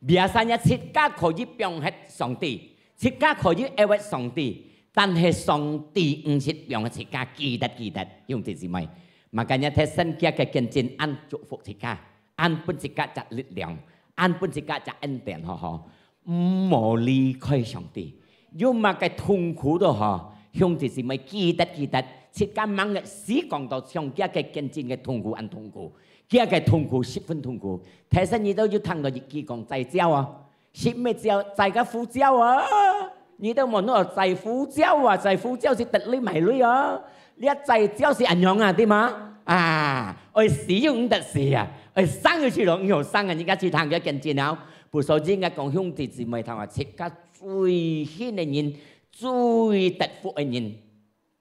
，biasanya kita可以表現上帝，kita可以愛上帝，但係上帝唔係表現kita記得，用啲字咪。Makanya Thessaloniki cái kiên trì ăn chúc phúc Sika, ăn pun Sika chặt lực lượng, ăn pun Sika chặt ân tiền họ. 冇離開上帝，要麼嘅痛苦都好，兄弟姊妹記得，切間猛嘅死講到上家嘅見證嘅痛苦，痛苦，家嘅痛苦十分痛苦。睇身你都要聽到日記講祭焦啊，食咩焦？祭嘅苦焦啊！你都冇攞祭苦焦啊，祭苦焦是特你埋女啊，你一祭焦是安樣啊？對嗎？啊，我死要唔得死啊！我生要去落要生啊！而家去聽嘅見證了。不少人嘅講兄弟姊妹，佢話切家最顯嘅人，最特福嘅人，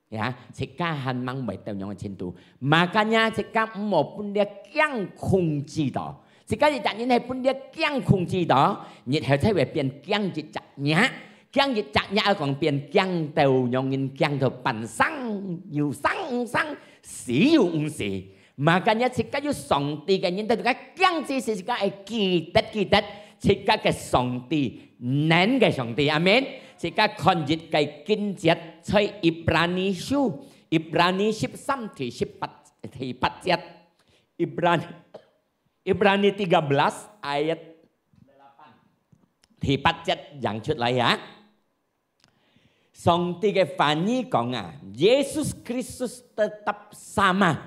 呀，切家很猛未到樣嘅程度。makanya切家冇半啲驚控制到，切家就人係半啲驚控制到，日後才會變驚日雜嘢，驚日雜嘢講變驚到樣人驚到笨生要生生死要唔死。makanya切家要上帝嘅人，對佢驚之時，切家係記得。切家嘅上帝，能嘅上帝，阿門。切家看日嘅經節，在以布拉尼書13第8節，以布拉尼13 ayat 第8節講出嚟啊！上帝嘅翻譯講啊，耶穌 Kristus tetap sama，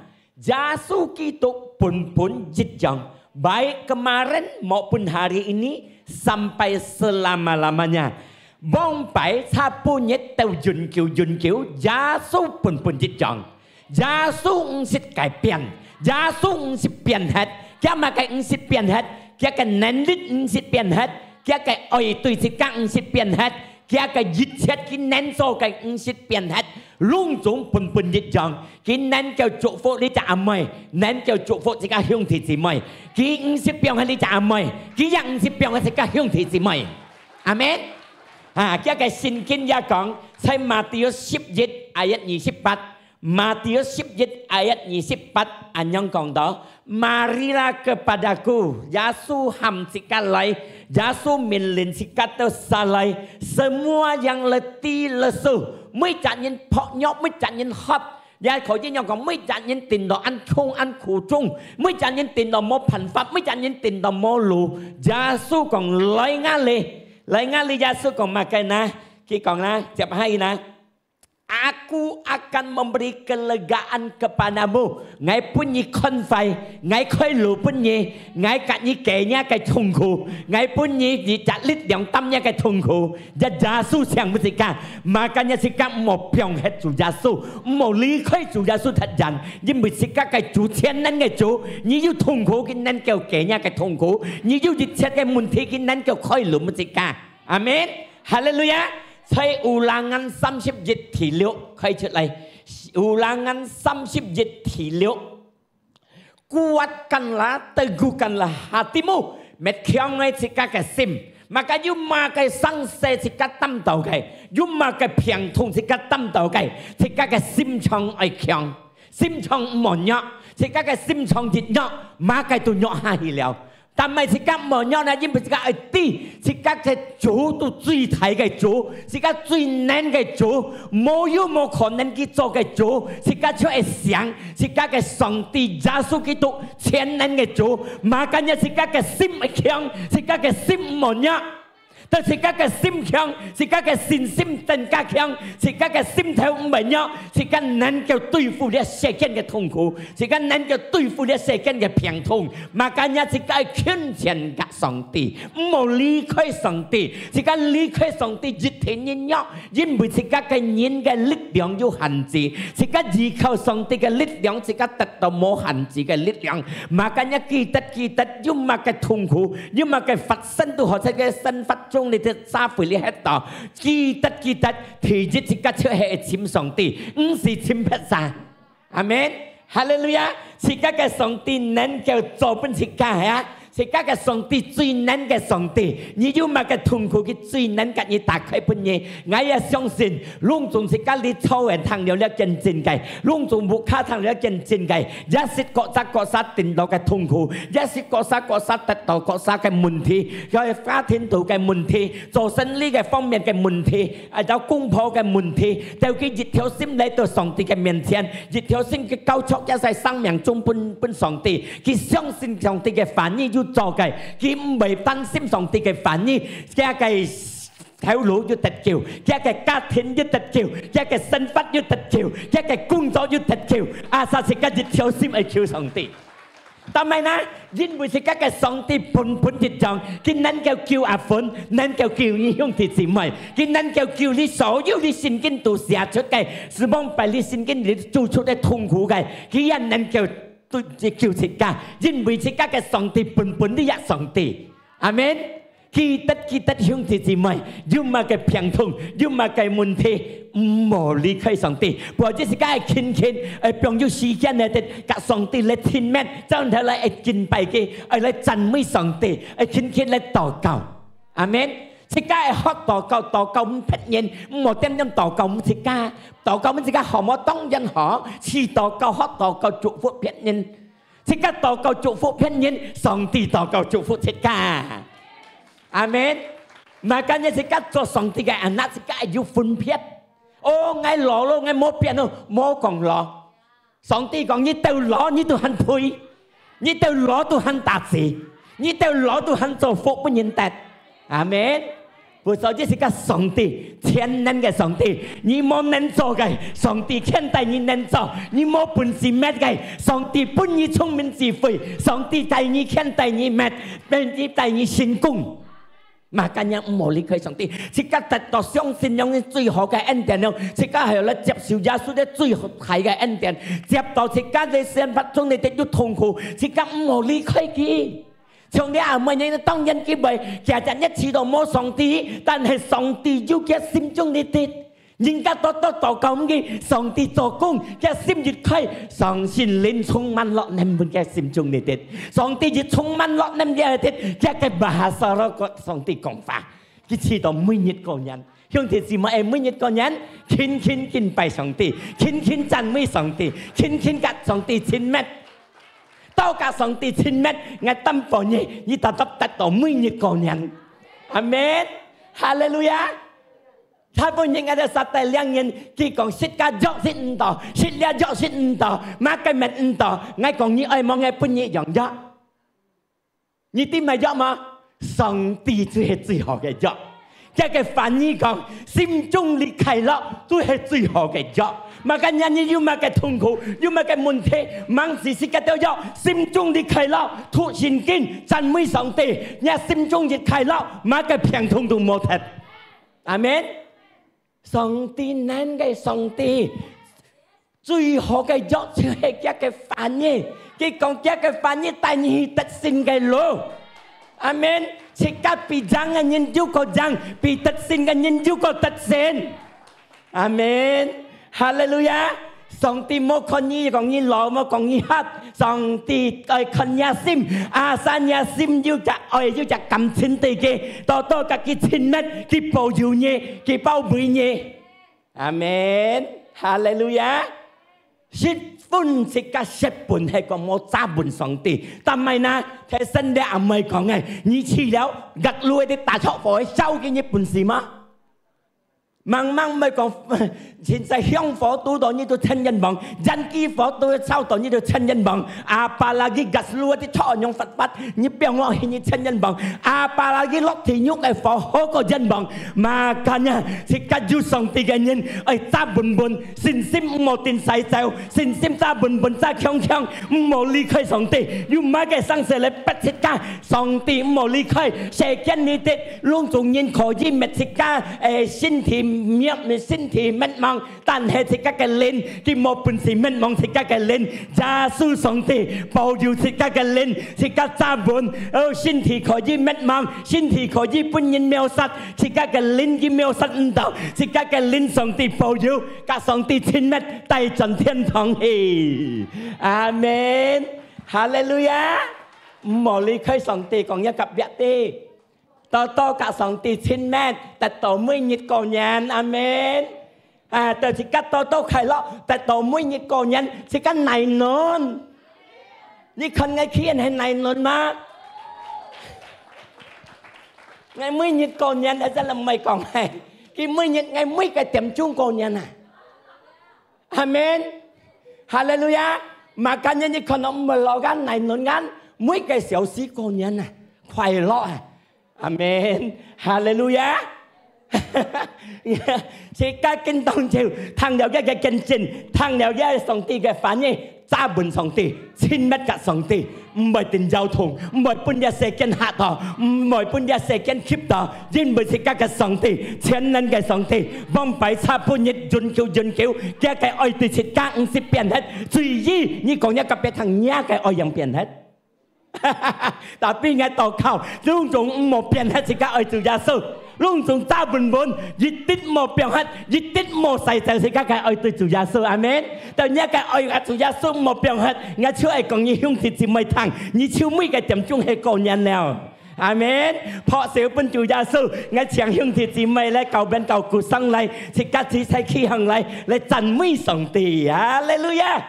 Yesus Kristus pun jejang。Baik kemarin maupun hari ini sampai selama-lamanya. Bong pai sapunya tàu dùn kiều, giá số pun dịch chọn. Giá số sẽ cải biến, giá số sẽ biến hết. Cái mà cái sẽ biến hết, cái năng lực sẽ biến hết, cái oi tuổi sẽ càng sẽ biến hết, cái dịch hết cái năng số cái sẽ biến hết. Luôn chúng pun dịch chọn. Cái năng kêu chúc phúc đi trả mày, năng kêu chúc phúc chỉ cả兄弟姊妹。Cái sẽ biến hết đi trả mày, cái yang sẽ biến hết chỉ cả兄弟姊妹。Amen。cái xin kinh gia講，在Matius 11 ayat 28，Matius 11 ayat 28 anh yang講到，Marilah kepadaku, Yesus ham sekali, Yesus milin sekata salai, semua yang letih lesu, mới trả nhân phọ nhóc, mới trả nhân hấp. Gia khổ chứ nhau còn mới trả nhân tình đó ăn không ăn khổ chung, mới trả nhân tình đó mô phản pháp, mới trả nhân tình đó mô lù. Yesus còn lấy ngã li Yesus còn makan na, khi còn na, siap hai na. Aku akan memberi kelegaan kepadamu. Ngài punya konfai, ngài khơi lũ punya, ngài katnya kayaknya cái痛苦, ngài punya dicalit yang tamnya cái痛苦. Yesus yang bersika, makanya sikap mau piong hết chủ Yesus, mau lý khơi chủ Yesus thật rằng, nhưng bersika cái chủ thiên năng cái chủ, như yêu痛苦cái năng kêu kayaknya cái痛苦, như yêu dicat cái môn thi cái năng kêu khơi lũ bersika. Amen, haleluya. Saya ulangan 37 thì liệu khai trở lại ulangan 37 thì liệu kuatkanlah teguhkanlah hatimu met khiang ngay sika cái sim maka yuma cái sang se sika tâm tàu cái yuma cái phiền thùng sika tâm tàu cái sika cái sim chong ai khiang sim chong mòn nhọ sika cái sim chong thịt nhọ mà cái tụ nhọ hai liao. Tam mai sikap monyo na jim sikap ati sikap cái chủ tu duy thái cái chủ sikap duy nên cái chủ冇有冇可能去做cái chủ sikap cho ai想sikap cái上帝耶穌基督全能嘅主makanya sikap cái sim khiang sikap cái sim monyo但是家嘅心強，是家嘅信心更加強，是家嘅心頭唔係弱，是家能夠對付呢世間嘅痛苦，是家能夠對付呢世間嘅病痛。makanya是家傾前กับ上帝，唔好離開上帝，是家離開上帝越聽越弱，因為是家嘅人嘅力量有限制，是家依靠上帝嘅力量，是家得到冇限制嘅力量。makanya記得，要麼嘅痛苦，要麼嘅發生到何者嘅生活中。你哋沙回你喺度，記得，提日即刻出去簽上帝，唔是簽披薩，阿門，哈利路亞，即刻嘅上帝能夠做本即刻係啊。是家嘅上帝最能嘅上帝，你要乜嘅痛苦佢最能嘅你打開本嘢，我也相信，隆重是家你超人行了一件真嘅，隆重無卡行了一件真嘅，一是各殺定到嘅痛苦，一是各殺得到各殺嘅問題，有家庭度嘅問題，做生意嘅方面嘅問題，有公婆嘅問題，就佢一條心嚟到上帝嘅面前，一條心佢交出一世生命中本上帝，佢相信上帝嘅反應要做嘅，佢唔係擔心上帝嘅反應，佢嘅條路要得救，佢嘅家庭要得救，佢嘅身份要得救，佢嘅工作要得救，阿薩是今日條心係求上帝。但係呢，因為是今日上帝本質上，佢能夠叫阿芬，能夠叫你兄弟姊妹，佢能夠叫你所有的聖經都寫出嘅，是幫把你聖經你做出嘅痛苦嘅，佢也能夠對叫自家，因為自家嘅上帝本的一上帝，阿門。記得兄弟姊妹，有乜嘅病痛，有乜嘅問題，唔好離開上帝。或者是家係朋友時間嚟嘅，上帝嚟聽命，將佢嚟敬拜嘅，嚟讚美上帝，嚟嚟禱告，阿門。自家係學禱告唔別人，唔好點樣禱告唔自家，禱告唔自家學冇當人學，是禱告學禱告祝福別人，自家禱告祝福別人，上帝禱告祝福自家。阿門。Makanya sekat cho song tiga anak sekat you phân biệt. Ô ngay lọ lo ngay một biệt đâu, một còn lọ. Song ti còn như tàu lọ như tu hành phui, như tàu lọ tu hành đạt gì, như tàu lọ tu hành cho phục bất nhân tật. Amen. Vừa sau chứ sekat song ti, thiên năng cái song ti, như mong năng cho cái song ti khen tay như năng cho, như mong bún xì mét cái song ti bún như thông minh xì phui, song ti tay như khen tay như mét, bên ti tay như xin cung. Makanya唔好離開上帝，即刻達到相信用最好嘅恩典咯，即刻係咧接受耶穌嘅最大嘅恩典，接到即刻你生活中你哋要痛苦，即刻唔好離開佢。從你阿妹你當然佢咪其實一次都冇上帝，但係上帝要嘅心中你哋。人家多禱告嘅，上帝做工嘅心越開，相信靈充滿落你們嘅心中你哋，上帝越充滿落你們嘅嘅bahasa roh上帝講法，佢知道每一個人，兄弟姊妹每一個人，天天敬拜上帝，天天讚美上帝，天天跟上帝親密，到跟上帝親密，我擔保你達到每一個人，阿門，哈利路亞。他本應該係實兩人，佢講識家作識唔到，識了作識唔到，乜嘅乜唔到，我講你愛望嘅本嘢樣咗，你點咪咗嘛？上帝最係最好嘅咗，即係反義講，心中離開樂都係最好嘅咗。Makanya你有乜嘅痛苦，有乜嘅問題，忙時時嘅都有，心中離開樂，突然間讚美上帝，你心中離開樂，乜嘅病痛都冇得。阿門。上帝能嘅上帝最好嘅約就係一個反應，佢講一個反應帶你得勝嘅路，阿門。即刻被爭嘅人要個爭，被得勝嘅人要個得勝，阿門。哈利路亞。上帝冇看你講你老，冇講你黑，上帝愛看你心，阿三你心要隻愛要隻感情地嘅，多多嘅佢親密，佢保佑你，佢保護你，阿門，哈利路亞。十分是個十分係個冇揸本上帝，但係呢，其實你阿妹講嘅，你遲了日路啲大錯貨收嘅你本事嗎？慢慢咪講，現在香火都到呢度親人忙，人機火都收到呢度親人忙。阿爸拉嘅 gas 路啲錯用佛法，你俾我去你親人忙。阿爸拉嘅落地獄嘅火好過人忙。Makanya jika you上帝嘅人，揸本本，信心唔好定細走，信心揸本本揸強強，唔好離開上帝。要買嘅生死嚟不切家，上帝唔好離開，誰見你哋隆重人可以滅切家身體。滅身體滅亡，但係自家嘅靈，佢冇本事滅亡自家嘅靈。耶穌上帝保佑自家嘅靈，自家揸本，身體可以滅亡，身體可以本人秒殺，自家嘅靈佢秒殺唔到，自家嘅靈上帝保佑，加上帝親密帶進天堂去。阿門，哈利路亞。唔好離開上帝講一個別啲。多กับ上帝親密，達到每一個人，阿門。到時間多快樂，達到每一個人，時間耐暖。你看我見係耐暖嗎？我每一個人係真係唔係講係，佢每個點鐘個人啊，阿門。哈利路亞。Makanya ni kalau melakukan naik nungan, 每個小時過年啊，快樂啊！阿門，哈利路亞！世界經當朝，聽了一個見證，聽了一個上帝嘅反應，揸本上帝，親密嘅上帝，唔係電交通，唔係半日時間客堂，唔係半日時間 keep 到，因為世界嘅上帝，全能嘅上帝，幫擺差半日潤橋，嘅嘅愛對世界唔是變hết，隨意你講一個別thằng nhá嘅愛樣變hết。Tapi ngay tàu khảo luôn dùng một biển hết thì các ơi chủ gia sư luôn dùng ta bình bốn dịch tích một biển hết dịch tích một sai sai thì các ơi từ chủ gia sư amen tao nhớ các ơi chủ gia sư một biển hết ngay chưa ai còn như hung thịt chỉ mấy thằng như chiếu mấy cái điểm chung hay cầu nhận nào amen เพราะเสียเป็นchủ gia sư ngay chẳng hung thịt chỉ mấy lại cầu bên cầu cụ sang lại thì các chỉ sai khi hằng lại chăn mấy sòng tì hallelujah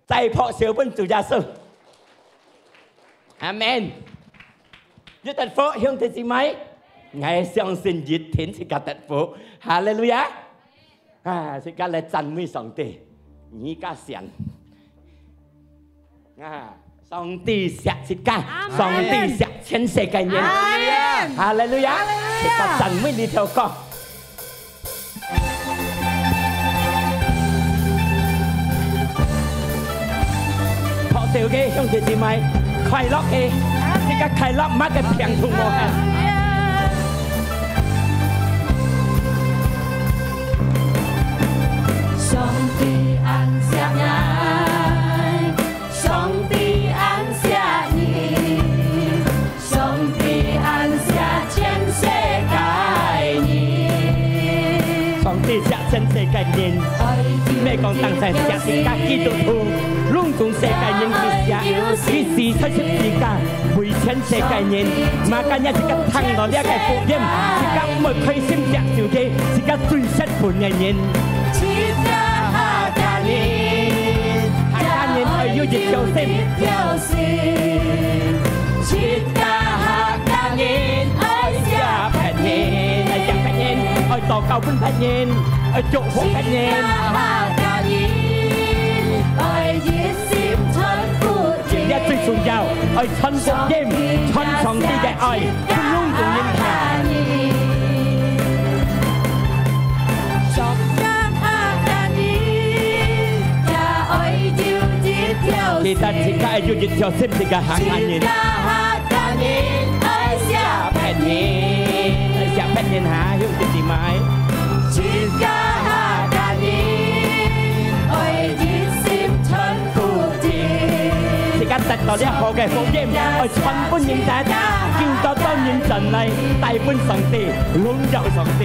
ใจเพราะเสียเป็นchủ gia sư Amen. Như thành phố hương thì gì mấy? Ngày sáng sinh dịch thiên thì cả thành phố. Hallelujah. Thì cả lại chân mới song tì. Nhí cả xiên. Song tì xạc thì cả. Song tì xạc trên世界nhân. Hallelujah. Thì cả chân mới đi theo con. Họ tiểu cái hương thì gì mấy? 快樂嘅，呢個快樂乜嘅平同我係。上帝按下愛，上帝按下你，上帝按下全世界你。上帝下全世界人，咩講當世界是家基督徒。luôn cùng世界人去寫，於是出世界為全世界人，嘛今日是個聽到呢一個福音，是個唔係開心接受嘅，是個最失盤嘅人。下年愛要熱跳心，下年愛下平年，愛下平年，愛禱告分平年，愛祝福平年。一最重要，愛親福音，親上帝嘅愛，佢luôn cùng nhân thà。其實自家要熱跳先至嘅行下年，下平年，下平年下，要點點買？直到呢個嘅福音，我全本認真，叫到當然真係大本上帝，榮耀上帝。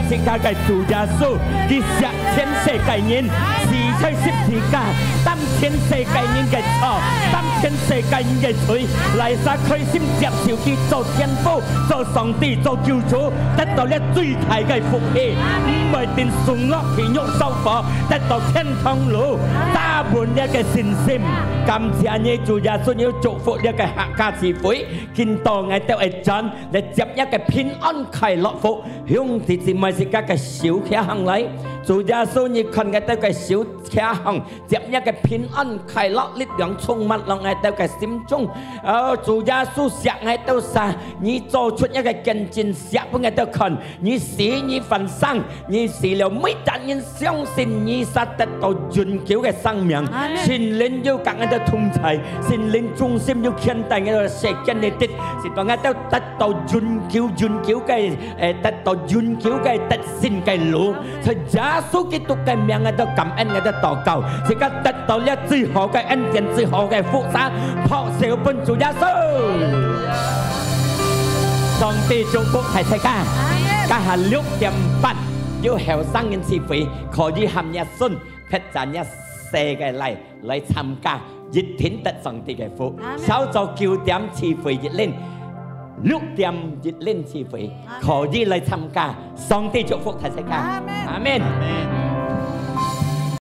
世界嘅主耶穌，佢實踐世界人，是在十字架擔全世界人嘅錯，擔全世界人嘅罪，嚟撒開心接受佢做天父、做上帝、做救主，得到呢最大嘅福氣，唔係定送落地獄受火，得到天堂路，打滿呢嘅信心。感謝你主耶穌要祝福呢個客家社會，見到我哋會真嚟接一個平安快樂福，兄弟姊妹。是家嘅小客行嚟，主耶穌你看嘅都係小客行，接一個平安快樂力量充滿落我哋嘅心中。主耶穌寫我哋啥，你做出一個見證寫俾我哋看，你死你焚生，你死了每個人相信你實得到永久嘅生命。神靈要跟我哋同在，神靈中心要牽帶我哋世間嘅啲，是當我哋得到永久嘅得到永久嘅。得勝嘅路，就耶穌基督嘅名我都感恩我都禱告，而家得到呢最好嘅恩典、最好嘅福澤，撲少本主耶穌。上帝祝福大家。家下6:30要後生人是非，可以含一信，撇賺一世嘅嚟參加，熱天得上帝嘅福。稍早9點是非熱練，6點熱練是非，可以嚟參加，上帝祝福大家。阿門。